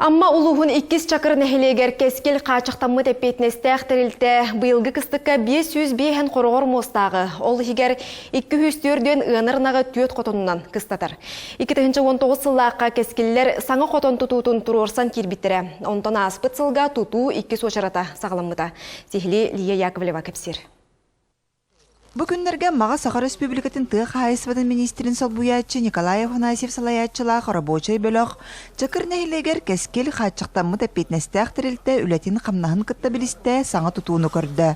Амма улуғын 2 чакыр нәхелегер кескел қачықтамы тәппетнестәқ тірілті бұйылғы кыстыққа 500 бейхен қорғыр мостағы. Ол егер 204-ден ұғынырнағы түйет қотонынан кыстатыр. 2019 сыллаққа кескеллер саңы қотон тұтуытын тұрорсан кербіттірі. Онтан аспыт сылға тұту 2 сочарата сағаламыда. Сехли Лия Яковлева кәпсер. Бүгінлерге Маға Сахар Республикатын тық хайысвадын министрин салбуятчы Николай Афанасьев салаятчылақ рабочай бөліқ чакыр нәхилегер кескел қатшықтамы тәппетнестәқ тірілті үләтін қамнағын кытта білісті саңа тұтуыны көрді.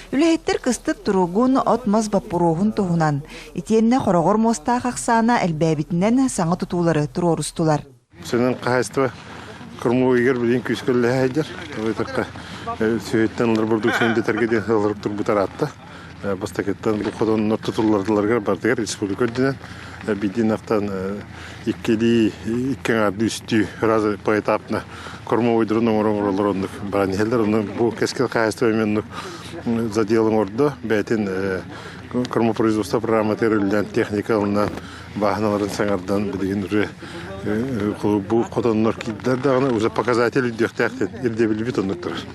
Үләйттер кыстып тұруғын отмаз баппыруғын тұғынан. Итенне қорағыр мостақ ақсана әлбәбітінен саңа тұтулары тұрорыстылар. Сенен қайыстыва құрму егер білін күскөлі әйдер. Сөйттен олар бұрдық сенде тәргеден ғылырып тұр бұтар атты. Бастакеттен бұл қодан нұртытылардыларға бардығар республика өдінен бейден ақтан иккен арды үсті разы по этапна корма ойдырының орын ондық баран елдер. Бұл кескел қайыстыва мен заделың орды бәйтін корма производства программа терілден техникалынан бағыналарын саңардан білген үрі бұл қодан нұр кейдер дағына уже показатель үддіқтәқтен ердебіл бит ондықтыр.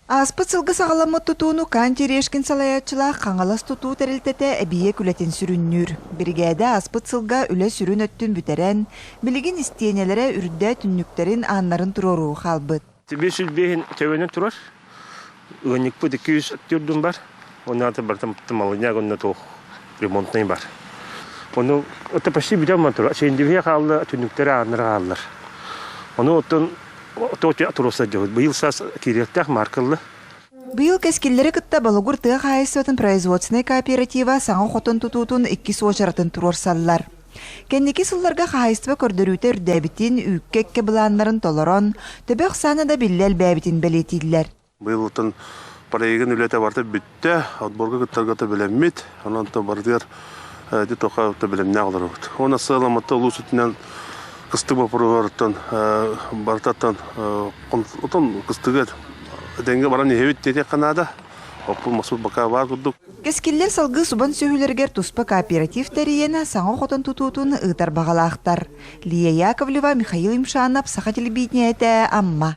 Аспыт сылғы сағаламы тұтуыны канти решкін салаятчылақ қаңалас тұту тәрілтеті әбие күлетін сүріннүр. Біргәді аспыт сылға үлі сүрін өттін бүтерен, білігін істейнелері үрді түнніктерін аннарын тұрору қалбыт. 500 бейін тәуені тұрар, өңік бұд 200 түрдің бар, оны аты бартам малыняк онына тоқ ремонтнай бар. Оны өті паши бүден тұрар, шейіндіге қалды түнніктері аннары қалдылар. Оны оттың Быйыл сас керектәк маркаллы. Быйыл кәскеллері кытта балығыр тыға қайысыатын производственный кооператива саңа қотын тұтуытын 2 сочаратын тұрорсаллар. Кәннеке сылларға қайыстыва көрдірүйті үрдәбітін үйккекке бұланларын толырон, төбек санада билләл бәбітін бәлетейділер. Быйыл ұтын парайығын үлеті барты бүтті, отборға күттарға білеммет, онан бардығар тоқа білемне алыр өт. Оны сыйламатты ұлу сүтінен кыстыгы бапырығырыттан, бартаттан, отын кыстыгы дәңге баран ехевет тете қанада, опыл масуд бақа бар күрдік. Кәскеллер салғы субан сөйлергер тұспа кооператив тәрейені саңа қотын тұтуытын ұйтар бағалақтар. Лия Яковлева, Михаил Имшанов, Саха телебидение әті Амма.